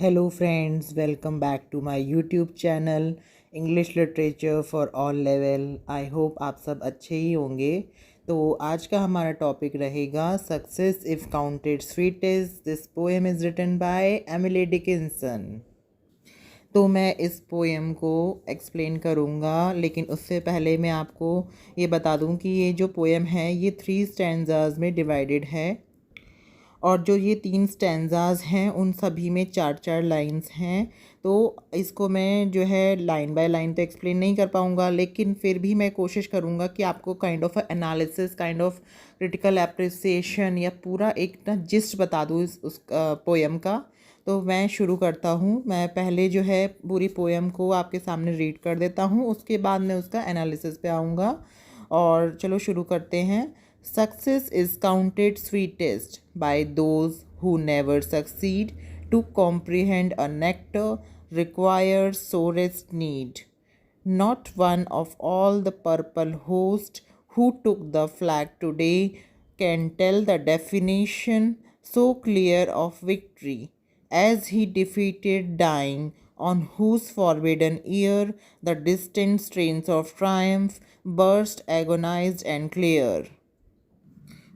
Hello friends, welcome back to my YouTube channel English literature for all level. I hope आप सब अच्छे ही होंगे। तो आज का हमारा टॉपिक रहेगा success if counted sweetest. This poem is written by Emily Dickinson. तो मैं इस पोएम को एक्सप्लेन करूँगा, लेकिन उससे पहले मैं आपको ये बता दूँ कि ये जो पोएम है ये 3 स्टैंजाज में डिवाइडेड है, और जो ये 3 स्टैंजाज हैं उन सभी में 4-4 लाइंस हैं। तो इसको मैं जो है लाइन बाय लाइन तो एक्सप्लेन नहीं कर पाऊँगा, लेकिन फिर भी मैं कोशिश करूँगा कि आपको kind of analysis, kind of critical appreciation या पूरा एक ना जिस्ट बता दूँ इस उस पोएम का। तो मैं शुरू करता हूँ। मैं पहले जो है पूरी पोएम को आपके सामने रीड कर देता हूँ, उसके बाद मैं उसका एनालिसिस पे आऊँगा। और चलो शुरू करते हैं। Success is counted sweetest by those who never succeed. To comprehend a nectar requires sorest need. Not one of all the purple host who took the flag today can tell the definition so clear of victory as he defeated dying, on whose forbidden ear the distant strains of triumph burst agonized and clear.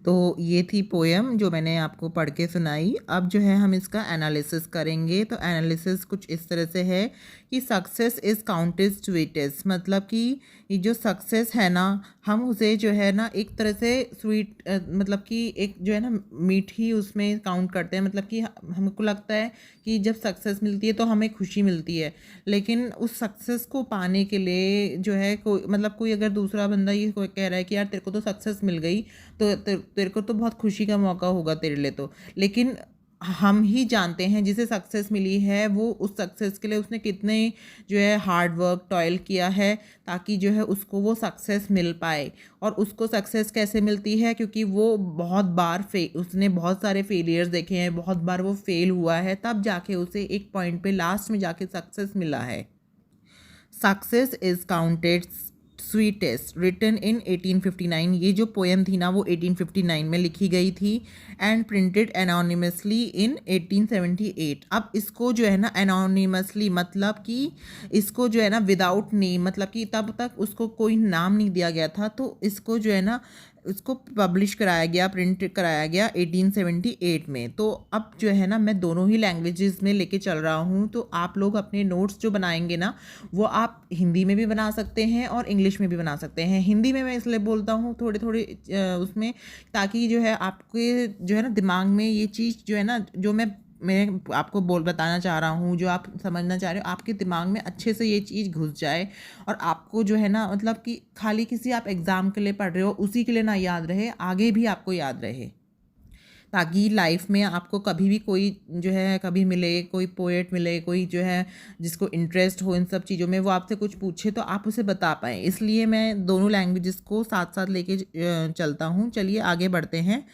तो ये थी poem जो मैंने आपको पढ़ के सुनाई। अब जो है हम इसका एनालिसिस करेंगे। तो एनालिसिस कुछ इस तरह से है कि सक्सेस इज़ काउंटेड स्वीटेस्ट, मतलब कि ये जो सक्सेस है ना, हम उसे जो है ना एक तरह से स्वीट, मतलब कि एक जो है ना मीठी उसमें काउंट करते हैं। मतलब कि हमको लगता है कि जब सक्सेस मिलती है तो हमें खुशी मिलती है, लेकिन उस सक्सेस को पाने के लिए जो है कोई, मतलब कोई अगर दूसरा बंदा ये कह रहा है कि यार तेरे को तो सक्सेस मिल गई, तो तेरे को तो बहुत खुशी का मौका होगा तेरे लिए, तो लेकिन हम ही जानते हैं जिसे सक्सेस मिली है वो उस सक्सेस के लिए उसने कितने जो है हार्ड वर्क टॉयल किया है ताकि जो है उसको वो सक्सेस मिल पाए। और उसको सक्सेस कैसे मिलती है, क्योंकि वो बहुत बार उसने बहुत सारे फेलियर्स देखे हैं, बहुत बार वो फेल हुआ है, तब जाके उसे एक पॉइंट पे लास्ट में जाके सक्सेस मिला है। Success is counted sweetest, written in 1859। ये जो पोएम थी ना वो 1859 में लिखी गई थी, एंड प्रिंटेड एनोनिमसली इन 1878। अब इसको जो है ना एनोनिमसली, मतलब कि इसको जो है ना विदाउट नेम, मतलब कि तब तक उसको कोई नाम नहीं दिया गया था, तो इसको जो है ना उसको पब्लिश कराया गया, प्रिंट कराया गया 1878 में। तो अब जो है ना मैं दोनों ही लैंग्वेजेस में लेके चल रहा हूँ, तो आप लोग अपने नोट्स जो बनाएंगे ना वो आप हिंदी में भी बना सकते हैं और इंग्लिश में भी बना सकते हैं। हिंदी में मैं इसलिए बोलता हूँ थोड़े थोड़े उसमें, ताकि जो है आपके जो है ना दिमाग में ये चीज़ जो है ना, जो मैं आपको बताना चाह रहा हूँ, जो आप समझना चाह रहे हो, आपके दिमाग में अच्छे से ये चीज़ घुस जाए, और आपको जो है ना मतलब कि खाली किसी आप एग्ज़ाम के लिए पढ़ रहे हो उसी के लिए ना याद रहे, आगे भी आपको याद रहे, ताकि लाइफ में आपको कभी भी कोई जो है कभी मिले, कोई पोएट मिले, कोई जो है जिसको इंटरेस्ट हो इन सब चीज़ों में, वो आपसे कुछ पूछे तो आप उसे बता पाएँ। इसलिए मैं दोनों लैंग्वेजेस को साथ साथ लेके चलता हूँ। चलिए आगे बढ़ते हैं।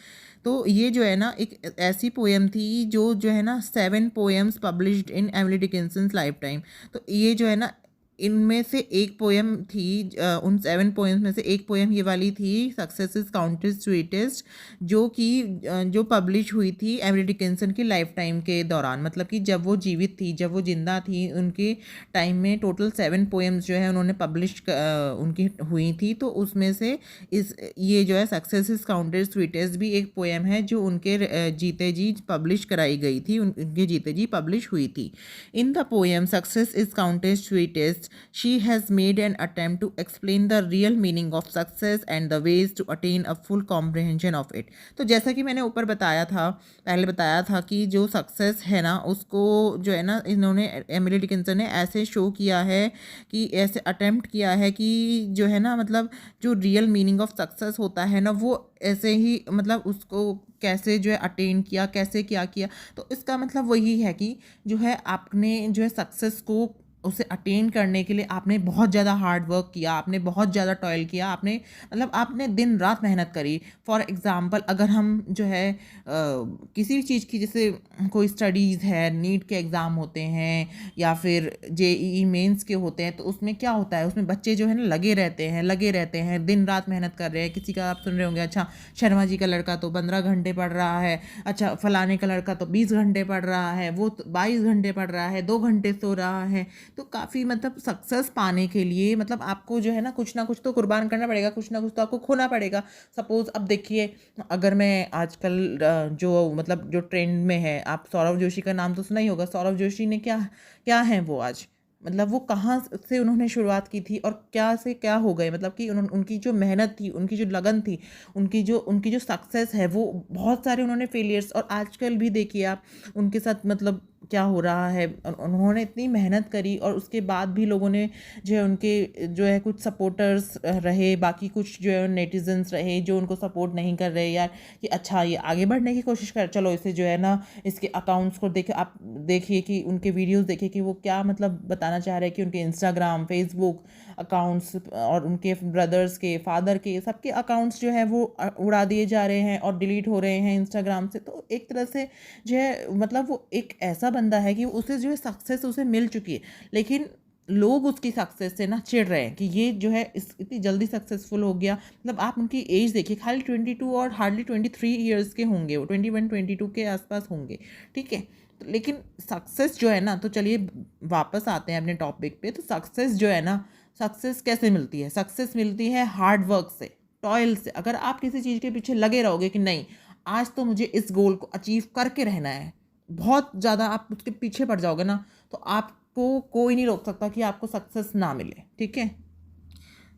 तो ये जो है ना एक ऐसी पोएम थी जो है ना 7 poems published in Emily Dickinson's lifetime. तो ये जो है ना इनमें से एक पोएम थी, उन 7 पोएम्स में से एक पोएम ये वाली थी, सक्सेस इज काउंटेड स्वीटेस्ट, जो कि जो पब्लिश हुई थी एमिली डिकिंसन की लाइफ टाइम के दौरान, मतलब कि जब वो जीवित थी, जब वो जिंदा थी, उनके टाइम में टोटल 7 पोएम्स जो है उन्होंने पब्लिश उनकी हुई थी। तो उसमें से ये जो है सक्सेस इज काउंटेड स्वीटेस्ट भी एक पोएम है जो उनके जीते जी पब्लिश कराई गई थी, उनके जीते जी पब्लिश हुई थी। इन the poem success is counted sweetest, she has made an attempt to explain the real meaning of success and the ways to attain a full comprehension of it। तो जैसा कि मैंने ऊपर बताया था, पहले बताया था कि जो सक्सेस है ना उसको जो है ना इन्होंने, एमिली डिकिंसन ने ऐसे शो किया है कि ऐसे अटेम्प्ट किया है कि जो है ना मतलब जो रियल मीनिंग ऑफ सक्सेस होता है ना वो ऐसे ही, मतलब उसको कैसे जो है अटेन किया, कैसे क्या किया। तो इसका मतलब वही है कि जो है आपने जो है सक्सेस को उसे अटेन करने के लिए आपने बहुत ज़्यादा हार्ड वर्क किया, आपने बहुत ज़्यादा टॉयल किया, आपने मतलब आपने दिन रात मेहनत करी। फॉर एग्ज़ाम्पल अगर हम जो है किसी भी चीज़ की, जैसे कोई स्टडीज़ है, नीट के एग्ज़ाम होते हैं या फिर जेईई मेंस के होते हैं, तो उसमें क्या होता है, उसमें बच्चे जो है ना लगे रहते हैं, दिन रात मेहनत कर रहे हैं। किसी का आप सुन रहे होंगे, अच्छा शर्मा जी का लड़का तो 15 घंटे पढ़ रहा है, अच्छा फलाने का लड़का तो 20 घंटे पढ़ रहा है, वो तो 22 घंटे पढ़ रहा है, 2 घंटे सो रहा है। तो काफ़ी मतलब सक्सेस पाने के लिए मतलब आपको जो है ना कुछ तो कुर्बान करना पड़ेगा, कुछ ना कुछ तो आपको खोना पड़ेगा। सपोज़ अब देखिए, अगर मैं आजकल जो मतलब जो ट्रेंड में है, आप सौरभ जोशी का नाम तो सुना ही होगा। सौरभ जोशी ने क्या क्या है वो आज, मतलब वो कहाँ से उन्होंने शुरुआत की थी और क्या से क्या हो गए, मतलब कि उनकी जो मेहनत थी, उनकी जो लगन थी, उनकी जो सक्सेस है, वो बहुत सारे उन्होंने फेलियर्स, और आजकल भी देखिए आप उनके साथ मतलब क्या हो रहा है। उन्होंने इतनी मेहनत करी और उसके बाद भी लोगों ने जो है उनके जो है कुछ सपोर्टर्स रहे, बाकी कुछ जो है नेटिजन्स रहे जो उनको सपोर्ट नहीं कर रहे यार, कि अच्छा ये आगे बढ़ने की कोशिश कर, चलो इसे जो है ना इसके अकाउंट्स को देखे, आप देखिए कि उनके वीडियोस देखिए कि वो क्या मतलब बताना चाह रहे हैं, कि उनके इंस्टाग्राम, फेसबुक अकाउंट्स और उनके ब्रदर्स के, फादर के, सबके अकाउंट्स जो है वो उड़ा दिए जा रहे हैं और डिलीट हो रहे हैं इंस्टाग्राम से। तो एक तरह से जो है मतलब वो एक ऐसा बंदा है कि उसे जो है सक्सेस उसे मिल चुकी है, लेकिन लोग उसकी सक्सेस से ना चिढ़ रहे हैं कि ये जो है इतनी जल्दी सक्सेसफुल हो गया। मतलब आप उनकी एज देखिए, खाली 22 और हार्डली 23 ईयर्स के होंगे, वो 21 22 के आसपास होंगे, ठीक है। तो लेकिन सक्सेस जो है ना, तो चलिए वापस आते हैं अपने टॉपिक पे। तो सक्सेस जो है ना, सक्सेस कैसे मिलती है? सक्सेस मिलती है हार्ड वर्क से, टॉयल से। अगर आप किसी चीज़ के पीछे लगे रहोगे कि नहीं आज तो मुझे इस गोल को अचीव करके रहना है, बहुत ज़्यादा आप उसके पीछे पड़ जाओगे ना, तो आपको कोई नहीं रोक सकता कि आपको सक्सेस ना मिले, ठीक है।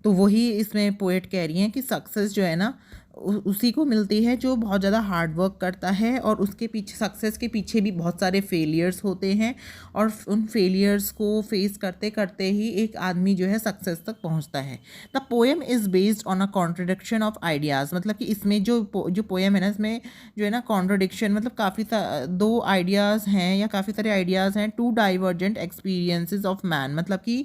तो वही इसमें पोएट कह रही हैं कि सक्सेस जो है ना उसी को मिलती है जो बहुत ज़्यादा हार्ड वर्क करता है, और उसके पीछे, सक्सेस के पीछे भी बहुत सारे फेलियर्स होते हैं, और उन फेलियर्स को फेस करते करते ही एक आदमी जो है सक्सेस तक पहुंचता है। The poem is based on a contradiction of ideas, मतलब कि इसमें जो पोएम है ना, इसमें जो है ना कॉन्ट्रडिक्शन, मतलब काफ़ी दो आइडियाज़ हैं या काफ़ी सारे आइडियाज़ हैं, two divergent experiences of man, मतलब कि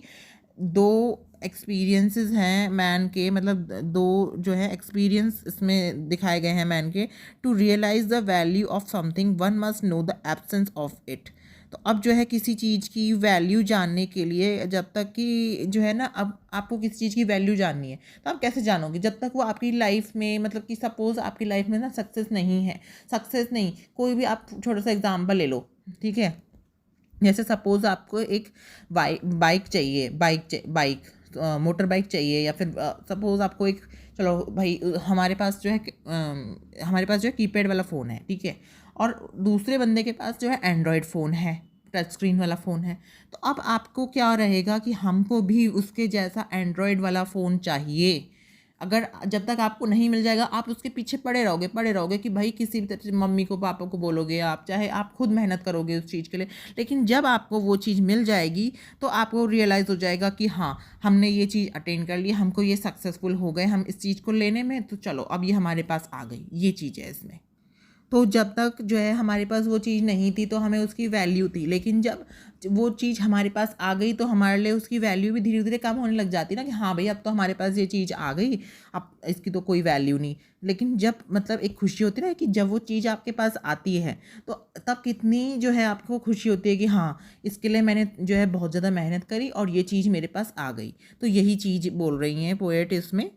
दो एक्सपीरियंसेस हैं मैन के, मतलब दो जो है एक्सपीरियंस इसमें दिखाए गए हैं मैन के। To realise the value of something one must know the absence of it. तो अब जो है किसी चीज़ की वैल्यू जानने के लिए, जब तक कि जो है ना, अब आपको किसी चीज़ की वैल्यू जाननी है तो आप कैसे जानोगे, जब तक वो आपकी लाइफ में, मतलब कि सपोज़ आपकी लाइफ में ना सक्सेस नहीं है, सक्सेस नहीं, कोई भी आप छोटा सा एग्जाम्पल ले लो, ठीक है। जैसे सपोज़ आपको एक बाइक चाहिए, मोटर बाइक चाहिए, या फिर सपोज़ आपको एक, चलो भाई हमारे पास जो है हमारे पास जो है कीपैड वाला फ़ोन है, ठीक है, और दूसरे बंदे के पास जो है एंड्रॉयड फ़ोन है, टच स्क्रीन वाला फ़ोन है। तो अब आपको क्या रहेगा कि हमको भी उसके जैसा एंड्रॉयड वाला फ़ोन चाहिए। अगर जब तक आपको नहीं मिल जाएगा आप उसके पीछे पड़े रहोगे कि भाई किसी भी तरह से मम्मी को, पापा को बोलोगे, आप चाहे आप खुद मेहनत करोगे उस चीज़ के लिए। लेकिन जब आपको वो चीज़ मिल जाएगी तो आपको रियलाइज़ हो जाएगा कि हाँ, हमने ये चीज़ अटेन कर ली, हमको ये सक्सेसफुल हो गए हम इस चीज़ को लेने में, तो चलो अब ये हमारे पास आ गई, ये चीज़ है इसमें। तो जब तक जो है हमारे पास वो चीज़ नहीं थी तो हमें उसकी वैल्यू थी, लेकिन जब वो चीज़ हमारे पास आ गई तो हमारे लिए उसकी वैल्यू भी धीरे धीरे कम होने लग जाती ना, कि हाँ भाई अब तो हमारे पास ये चीज़ आ गई, अब इसकी तो कोई वैल्यू नहीं। लेकिन जब मतलब एक खुशी होती है ना कि जब वो चीज़ आपके पास आती है, तो तब कितनी जो है आपको खुशी होती है कि हाँ, इसके लिए मैंने जो है बहुत ज़्यादा मेहनत करी और ये चीज़ मेरे पास आ गई। तो यही चीज़ बोल रही हैं पोएट इसमें।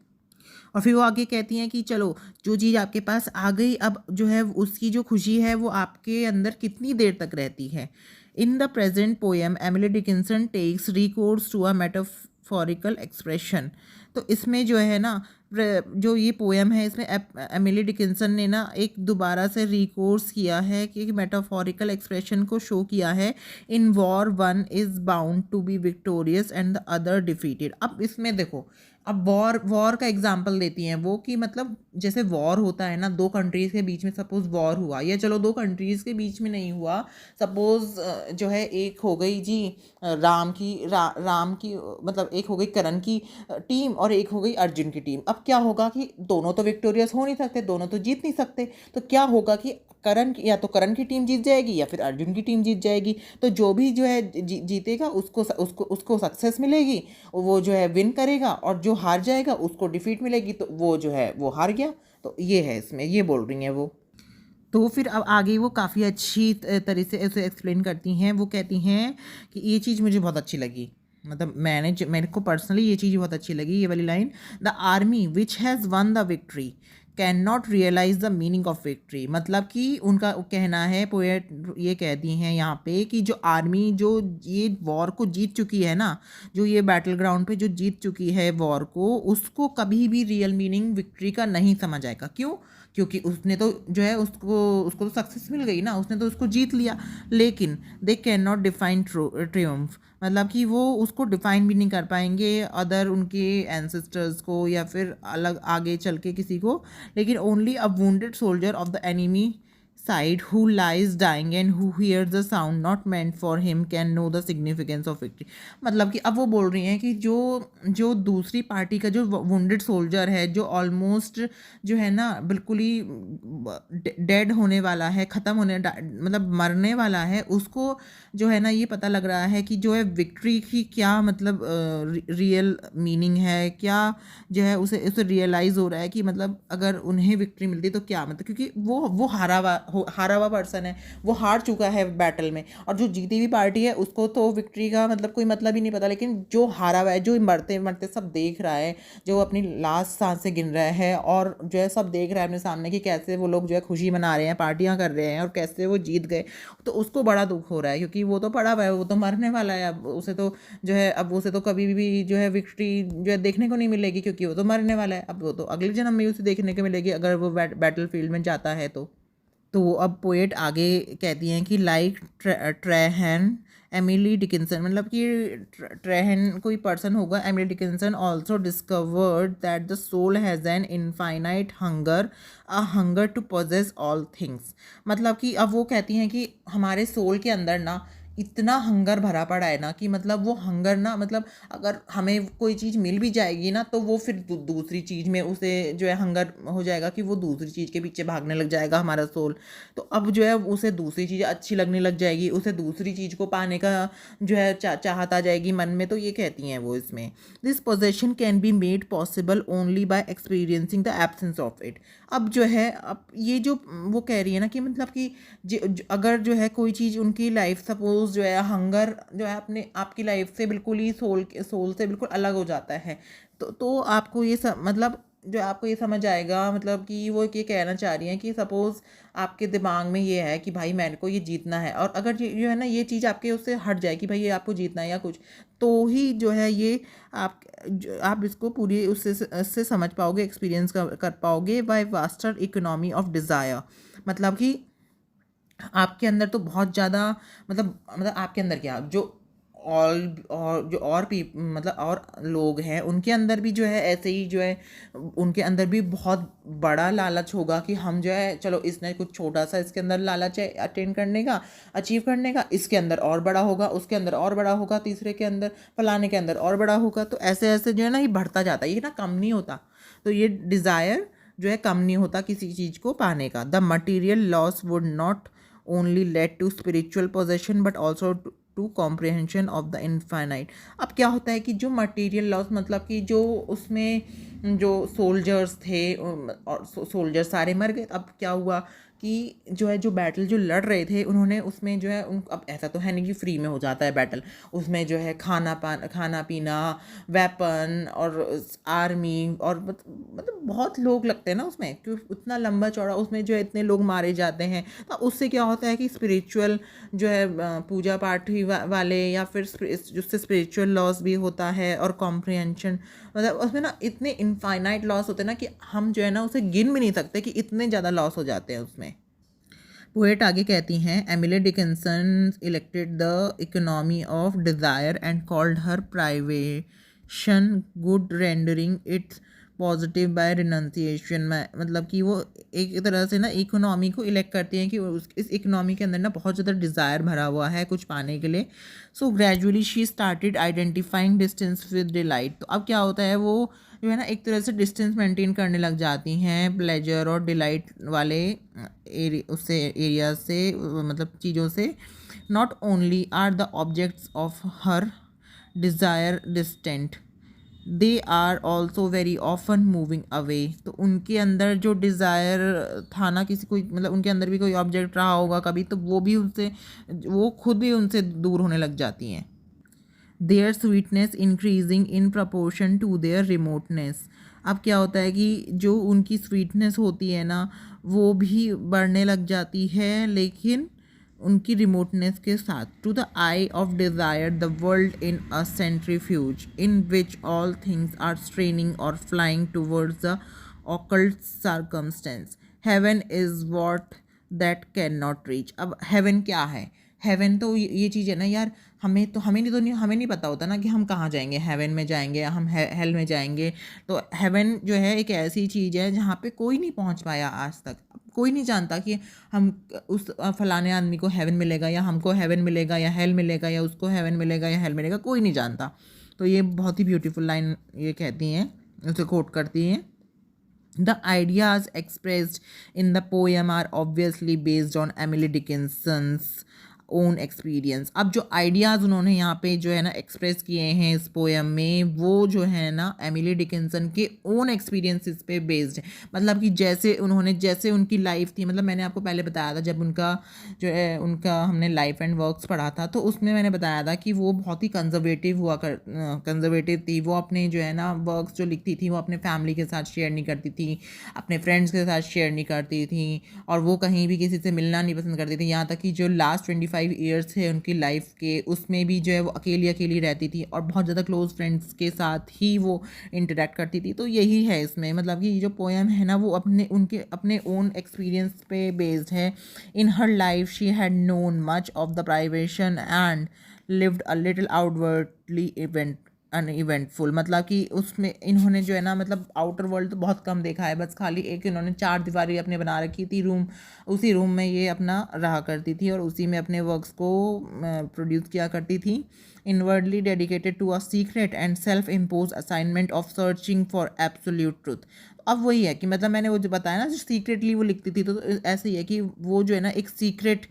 और फिर वो आगे कहती हैं कि चलो जो चीज़ आपके पास आ गई, अब जो है उसकी जो खुशी है वो आपके अंदर कितनी देर तक रहती है। In the present poem Emily Dickinson takes recourse to a metaphorical expression. तो इसमें जो है ना, जो ये पोएम है इसमें एमिली डिकिंसन ने ना एक दोबारा से रिकोर्स किया है कि मेटाफोरिकल एक्सप्रेशन को शो किया है। In war one is bound to be victorious and the other defeated. अब इसमें देखो, अब वॉर का एग्जाम्पल देती हैं वो, कि मतलब जैसे वॉर होता है ना, दो कंट्रीज़ के बीच में सपोज़ वॉर हुआ, या चलो दो कंट्रीज़ के बीच में नहीं हुआ, सपोज़ जो है एक हो गई जी राम की मतलब एक हो गई करण की टीम और एक हो गई अर्जुन की टीम। अब क्या होगा कि दोनों तो विक्टोरियस हो नहीं सकते, दोनों तो जीत नहीं सकते, तो क्या होगा कि या तो करण की टीम जीत जाएगी या फिर अर्जुन की टीम जीत जाएगी। तो जो भी जो है जीतेगा उसको उसको उसको सक्सेस मिलेगी, वो जो है विन करेगा, और जो हार जाएगा उसको डिफीट मिलेगी, तो वो जो है वो हार गया। तो ये है इसमें, ये बोल रही हैं वो। तो फिर अब आगे वो काफ़ी अच्छी तरह से उसे एक्सप्लेन करती हैं। वो कहती हैं कि ये चीज़ मुझे बहुत अच्छी लगी, मतलब मेरे को पर्सनली ये चीज़ बहुत अच्छी लगी, ये वाली line. The army which has won the victory can not realise the meaning of victory. मतलब कि उनका कहना है, पोएट ये कहती हैं यहाँ पे कि जो आर्मी जो ये वॉर को जीत चुकी है ना, जो ये बैटल ग्राउंड पे जो जीत चुकी है वॉर को, उसको कभी भी रियल मीनिंग विक्ट्री का नहीं समझ आएगा। क्यों? क्योंकि उसने तो जो है उसको उसको तो सक्सेस मिल गई ना, उसने तो उसको जीत लिया, लेकिन they can not define Triumph. मतलब कि वो उसको डिफाइन भी नहीं कर पाएंगे अदर उनके एंसेस्टर्स को या फिर अलग आगे चल के किसी को, लेकिन only a wounded soldier of the enemy side who lies dying and who hears the sound not meant for him can know the significance of victory। मतलब कि अब वो बोल रही हैं कि जो जो दूसरी पार्टी का जो वुंडेड सोल्जर है, जो ऑलमोस्ट जो है ना बिल्कुल ही डेड होने वाला है, ख़त्म होने मतलब मरने वाला है, उसको जो है ना ये पता लग रहा है कि जो है विक्ट्री की क्या मतलब रियल मीनिंग है, क्या जो है उसे उसे रियलाइज़ हो रहा है कि मतलब अगर उन्हें विक्ट्री मिलती तो क्या मतलब, क्योंकि वो हारा हुआ पर्सन है, वो हार चुका है बैटल में, और जो जीती हुई पार्टी है उसको तो विक्ट्री का मतलब कोई मतलब ही नहीं पता। लेकिन जो हारा हुआ है, जो मरते मरते सब देख रहा है, जो अपनी लास्ट सांसें गिन रहा है, और जो है सब देख रहा है अपने सामने कि कैसे वो लोग जो है खुशी मना रहे हैं, पार्टियां कर रहे हैं, और कैसे वो जीत गए, तो उसको बड़ा दुख हो रहा है, क्योंकि वो तो पड़ा हुआ है, वो तो मरने वाला है। अब उसे तो जो है अब उसे तो कभी भी जो है विक्ट्री जो है देखने को नहीं मिलेगी, क्योंकि वो तो मरने वाला है। अब वो तो अगले जन्म में उसे देखने को मिलेगी अगर वो बैटल फील्ड में जाता है तो अब पोएट आगे कहती हैं कि लाइक ट्रेहन एमिली डिकिंसन, मतलब कि ट्रेहन कोई पर्सन होगा, Emily Dickinson also discovered that the soul has an infinite hunger, a hunger to possess all things. मतलब कि अब वो कहती हैं कि हमारे सोल के अंदर ना इतना हंगर भरा पड़ा है ना, कि मतलब वो हंगर ना, मतलब अगर हमें कोई चीज़ मिल भी जाएगी ना, तो वो फिर दूसरी चीज़ में उसे जो है हंगर हो जाएगा कि वो दूसरी चीज़ के पीछे भागने लग जाएगा हमारा सोल। तो अब जो है उसे दूसरी चीज़ अच्छी लगने लग जाएगी, उसे दूसरी चीज़ को पाने का जो है चाहत आ जाएगी मन में। तो ये कहती हैं वो इसमें, this possession can be made possible only by experiencing the absence of it. अब जो है अब ये जो वो कह रही है ना कि मतलब कि अगर जो है कोई चीज़ उनकी लाइफ सपोज जो है हंगर जो है अपने आपकी लाइफ से बिल्कुल ही सोल से बिल्कुल अलग हो जाता है, तो आपको ये मतलब जो आपको ये समझ आएगा, मतलब कि वो ये कहना चाह रही हैं कि सपोज़ आपके दिमाग में ये है कि भाई मेरे को ये जीतना है, और अगर ये जो है ना ये चीज़ आपके उससे हट जाए कि भाई ये आपको जीतना है या कुछ, तो ही जो है ये आप इसको पूरी उससे समझ पाओगे, एक्सपीरियंस कर पाओगे by vaster economy of desire. मतलब कि आपके अंदर तो बहुत ज़्यादा मतलब आपके अंदर क्या जो और जो और मतलब और लोग हैं उनके अंदर भी जो है ऐसे ही जो है उनके अंदर भी बहुत बड़ा लालच होगा कि हम जो है चलो इसने कुछ छोटा सा इसके अंदर लालच है अटेन करने का, अचीव करने का, इसके अंदर और बड़ा होगा, उसके अंदर और बड़ा होगा, तीसरे के अंदर, फलाने के अंदर और बड़ा होगा। तो ऐसे ऐसे जो है ना ये बढ़ता जाता है, ये ना कम नहीं होता। तो ये डिज़ायर जो है कम नहीं होता किसी चीज़ को पाने का। The material loss would not only led to spiritual possession but also to comprehension of the infinite। अब क्या होता है कि जो मटेरियल लॉस मतलब कि जो उसमें जो सोल्जर्स थे और सोल्जर सारे मर गए। अब क्या हुआ कि जो है जो बैटल जो लड़ रहे थे उन्होंने उसमें जो है अब ऐसा तो है नहीं कि फ्री में हो जाता है बैटल, उसमें जो है खाना पीना, वेपन और आर्मी और मतलब बहुत लोग लगते हैं ना उसमें, क्योंकि उतना लंबा चौड़ा उसमें जो है इतने लोग मारे जाते हैं। तो उससे क्या होता है कि स्पिरिचुअल जो है पूजा पाठ वाले या फिर जिससे स्पिरिचुअल लॉस भी होता है और कॉम्प्रिहेंशन, मतलब उसमें ना इतने इनफाइनाइट लॉस होते हैं ना कि हम जो है ना उसे गिन भी नहीं सकते कि इतने ज़्यादा लॉस हो जाते हैं उसमें। पोएट आगे कहती हैं, Emily Dickinson elected the economy of desire and called her privation good, rendering its positive by renunciation में। मतलब कि वो एक तरह से ना इकोनॉमी को इलेक्ट करती हैं कि इस इकोनॉमी के अंदर ना बहुत ज़्यादा डिज़ायर भरा हुआ है कुछ पाने के लिए। So gradually she started identifying distance with delight. तो अब क्या होता है वो जो है ना एक तरह से डिस्टेंस मेंटेन करने लग जाती हैं प्लेजर और डिलाइट वाले उससे एरिया से, मतलब चीज़ों से। Not only are the objects of her desire distant, they are also very often moving away. तो उनके अंदर जो डिज़ायर था ना, किसी कोई मतलब उनके अंदर भी कोई ऑब्जेक्ट रहा होगा कभी, तो वो भी उनसे, वो खुद भी उनसे दूर होने लग जाती हैं। Their sweetness increasing in proportion to their remoteness. अब क्या होता है कि जो उनकी स्वीटनेस होती है ना, वो भी बढ़ने लग जाती है, लेकिन उनकी रिमोटनेस के साथ। To the eye of desire the world in a centrifuge in which all things are straining और flying towards the occult circumstance. Heaven is what that can not reach. अब हेवन क्या है? हेवन तो ये चीज़ है ना यार, हमें नहीं पता होता ना कि हम कहाँ जाएंगे, हेवन में जाएंगे या हम हेल में जाएंगे। तो हेवन जो है एक ऐसी चीज़ है जहाँ पे कोई नहीं पहुँच पाया आज तक। कोई नहीं जानता कि हम उस फलाने आदमी को हेवन मिलेगा या हमको हेवन मिलेगा या हेल मिलेगा या उसको हेवन मिलेगा या हेल मिलेगा, कोई नहीं जानता। तो ये बहुत ही ब्यूटीफुल लाइन ये कहती हैं, उसे कोट करती हैं। The ideas expressed in the poem are obviously based on Emily Dickinson's own experience. अब जो आइडियाज़ उन्होंने यहाँ पे जो है ना एक्सप्रेस किए हैं इस पोएम में, वो जो है ना एमिली डिकिंसन के ओन एक्सपीरियंसेस पे बेस्ड है। मतलब कि जैसे उनकी लाइफ थी, मतलब मैंने आपको पहले बताया था जब उनका जो है उनका हमने लाइफ एंड वर्क्स पढ़ा था, तो उसमें मैंने बताया था कि वो बहुत ही कंजर्वेटिव थी। वो अपने जो है ना वर्क्स जो लिखती थी वो अपने फैमिली के साथ शेयर नहीं करती थी, अपने फ्रेंड्स के साथ शेयर नहीं करती थी, और वो कहीं भी किसी से मिलना नहीं पसंद करती थी। यहाँ तक कि जो लास्ट 25 ईयर्स थे उनकी लाइफ के, उसमें भी जो है वो अकेली रहती थी और बहुत ज़्यादा क्लोज फ्रेंड्स के साथ ही वो इंटरेक्ट करती थी। तो यही है इसमें, मतलब कि ये जो पोएम है ना वो अपने ओन एक्सपीरियंस पे बेस्ड है। In her life she had known much of the privation and lived a little outwardly uneventful. मतलब कि उसमें इन्होंने जो है ना, मतलब आउटर वर्ल्ड तो बहुत कम देखा है, बस खाली एक इन्होंने 4 दीवारी अपने बना रखी थी रूम, उसी रूम में ये अपना रहा करती थी और उसी में अपने वर्क्स को प्रोड्यूस किया करती थी। Inwardly dedicated to a secret and self impose assignment of searching for absolute truth. अब वही है कि मतलब मैंने वो जो बताया ना, जो सीक्रेटली वो लिखती थी, तो ऐसे ही है कि वो जो है ना एक सीक्रेट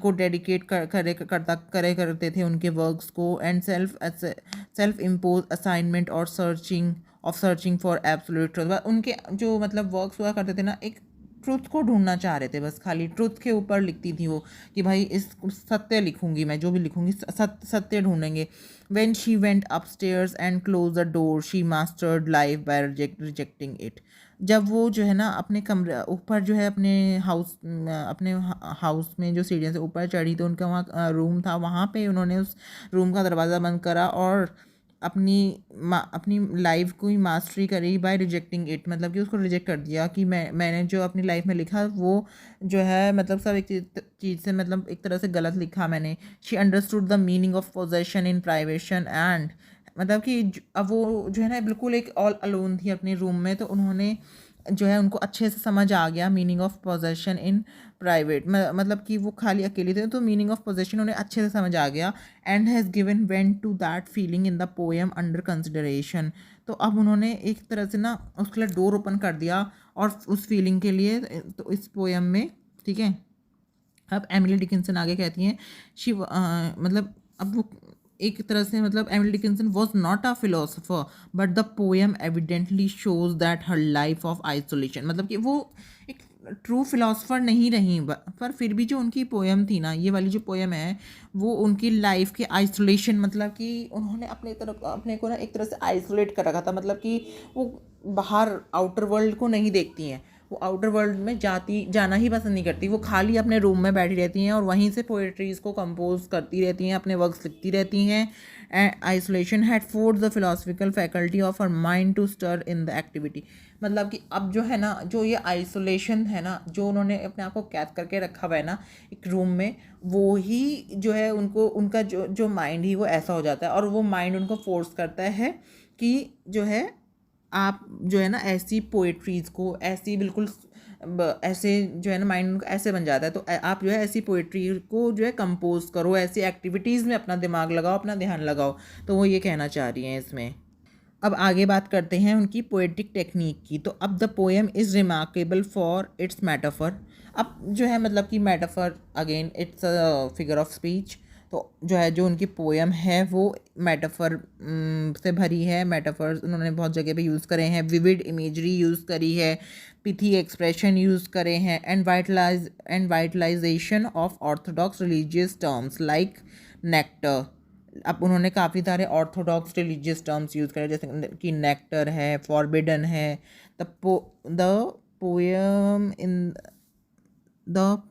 को डेडिकेट करे करते थे उनके वर्क्स को, एंड सेल्फ इम्पोज असाइनमेंट और सर्चिंग फॉर एब्सोल्यूट ट्रूथ। उनके जो मतलब वर्क्स हुआ करते थे ना, एक ट्रुथ को ढूंढना चाह रहे थे, बस खाली ट्रुथ के ऊपर लिखती थी वो, कि भाई इस सत्य लिखूंगी, मैं जो भी लिखूंगी सत्य ढूंढेंगे। When she went upstairs and closed the door, she mastered life by rejecting it. जब वो जो है ना अपने कमरे ऊपर जो है अपने हाउस में जो सीढ़ियों से ऊपर चढ़ी, तो उनका वहाँ रूम था, वहाँ पे उन्होंने उस रूम का दरवाज़ा बंद करा और अपनी लाइफ को ही मास्टरी करी बाय रिजेक्टिंग इट। मतलब कि उसको रिजेक्ट कर दिया कि मैंने जो अपनी लाइफ में लिखा वो जो है मतलब सब एक चीज़ से मतलब एक तरह से गलत लिखा मैंने। She understood the meaning of possession in privation and, मतलब कि अब वो जो है ना बिल्कुल एक ऑल अलोन थी अपने रूम में, तो उन्होंने जो है उनको अच्छे से समझ आ गया meaning of possession in private. मतलब कि वो खाली अकेले थे तो मीनिंग ऑफ पोजेशन उन्हें अच्छे से समझ आ गया। And has given vent to that feeling in the poem under consideration. तो अब उन्होंने एक तरह से ना उसके लिए डोर ओपन कर दिया और उस फीलिंग के लिए, तो इस पोएम में, ठीक है। अब एमिली डिकिंसन आगे कहती हैं मतलब अब वो एक तरह से मतलब Emily Dickinson was not a philosopher but the poem evidently shows that her life of isolation. मतलब कि वो एक ट्रू फिलोसोफर नहीं रही, पर फिर भी जो उनकी पोएम थी ना, ये वाली जो पोएम है, वो उनकी लाइफ के आइसोलेशन, मतलब कि उन्होंने अपने को ना एक तरह से आइसोलेट कर रखा था। मतलब कि वो बाहर आउटर वर्ल्ड को नहीं देखती हैं, वो आउटर वर्ल्ड में जाना ही पसंद नहीं करती। वो खाली अपने रूम में बैठी रहती हैं और वहीं से पोएट्रीज़ को कंपोज करती रहती हैं, अपने वर्क्स लिखती रहती हैं। Isolation had force the philosophical faculty of her mind to stir in the activity. मतलब कि अब जो है ना, जो ये आइसोलेशन है ना, जो उन्होंने अपने आप को कैद करके रखा हुआ है ना एक रूम में, वो ही जो है उनका जो माइंड ही वो ऐसा हो जाता है, और वो माइंड उनको फोर्स करता है कि जो है आप जो है ना ऐसी पोएट्रीज़ को ऐसी बिल्कुल ऐसे जो है ना माइंड ऐसे बन जाता है, तो आप जो है ऐसी पोएट्री को जो है कंपोज करो, ऐसी एक्टिविटीज़ में अपना दिमाग लगाओ, अपना ध्यान लगाओ। तो वो ये कहना चाह रही हैं इसमें। अब आगे बात करते हैं उनकी पोएटिक टेक्निक की। तो अब the poem is remarkable for its metaphor. अब जो है मतलब कि metaphor again it's a figure of speech. तो जो है जो उनकी पोएम है वो मेटाफर से भरी है। मेटाफर्स उन्होंने बहुत जगह पे यूज़ करे हैं, विविड इमेजरी यूज़ करी है, पिथी एक्सप्रेशन यूज़ करे हैं, and vitalization of orthodox religious terms like nectar. अब उन्होंने काफ़ी सारे ऑर्थोडॉक्स रिलीजियस टर्म्स यूज़ करे जैसे कि नेक्टर है, फॉरबिडन है। The poem in the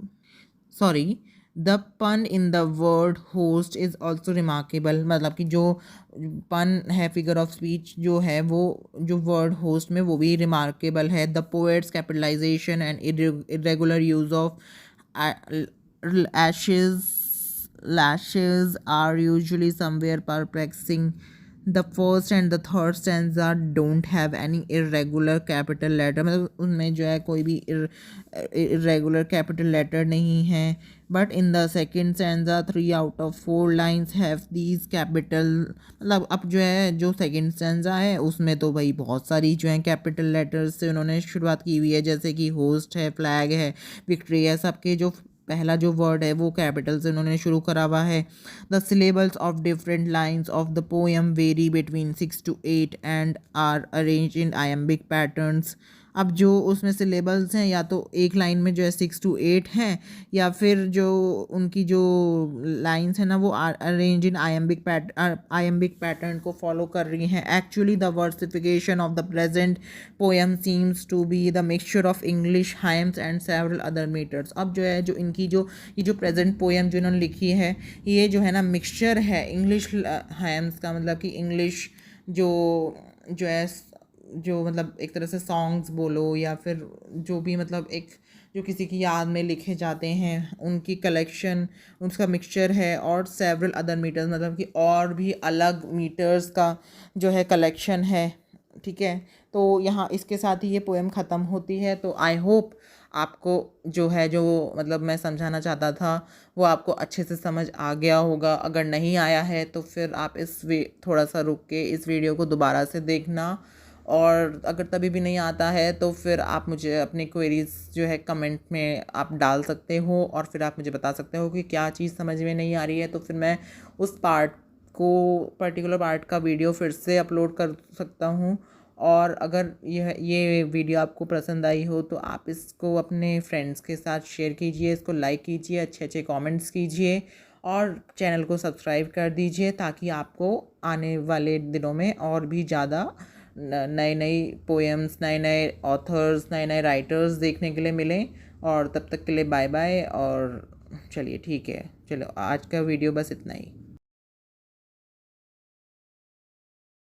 sorry the pun in the word host is also remarkable. मतलब कि जो पन है, फिगर ऑफ स्पीच जो है वो जो वर्ड होस्ट में वो भी रिमार्केबल है। The poet's capitalisation and irregular use of lashes are usually somewhere perplexing. The first and the third stanza don't have any irregular capital letter, मतलब उनमें जो है कोई भी irregular capital letter नहीं है. But in the second stanza 3 out of 4 lines have these capital, मतलब अब जो है जो second stanza है उसमें तो भाई बहुत सारी जो है capital letters से उन्होंने शुरुआत की हुई है, जैसे कि host है, flag है, victory है, सबके जो पहला जो वर्ड है वो कैपिटल से उन्होंने शुरू करा हुआ है. The syllables of different lines of the poem vary between 6 to 8 and are arrange in iambic patterns. अब जो उसमें सिलेबल्स हैं या तो एक लाइन में जो है 6 to 8 हैं, या फिर जो उनकी जो लाइन्स हैं ना वो अरेंज इन आयम्बिक पैटर्न को फॉलो कर रही हैं. Actually the versification of the present poem seems to be the mixture of English hymns and several other meters. अब जो है जो इनकी जो ये जो प्रेजेंट पोएम जो इन्होंने लिखी है ये जो है ना मिक्सचर है इंग्लिश हाइम्स का, मतलब कि इंग्लिश जो है जो मतलब एक तरह से सॉन्ग्स बोलो या फिर जो भी मतलब एक जो किसी की याद में लिखे जाते हैं उनकी कलेक्शन, उसका मिक्सचर है. और सेवरल अदर मीटर्स मतलब कि और भी अलग मीटर्स का जो है कलेक्शन है. ठीक है, तो यहाँ इसके साथ ही ये पोएम ख़त्म होती है. तो आई होप आपको जो है जो मतलब मैं समझाना चाहता था वो आपको अच्छे से समझ आ गया होगा. अगर नहीं आया है तो फिर आप थोड़ा सा रुक के इस वीडियो को दोबारा से देखना, और अगर तभी भी नहीं आता है तो फिर आप मुझे अपनी क्वेरीज़ जो है कमेंट में आप डाल सकते हो, और फिर आप मुझे बता सकते हो कि क्या चीज़ समझ में नहीं आ रही है. तो फिर मैं उस पर्टिकुलर पार्ट का वीडियो फिर से अपलोड कर सकता हूँ. और अगर ये वीडियो आपको पसंद आई हो तो आप इसको अपने फ्रेंड्स के साथ शेयर कीजिए, इसको लाइक कीजिए, अच्छे अच्छे कमेंट्स कीजिए और चैनल को सब्सक्राइब कर दीजिए, ताकि आपको आने वाले दिनों में और भी ज़्यादा नई नई पोएम्स, नए नए ऑथर्स, नए नए राइटर्स देखने के लिए मिलें. और तब तक के लिए बाय बाय. और चलिए ठीक है, चलो आज का वीडियो बस इतना ही.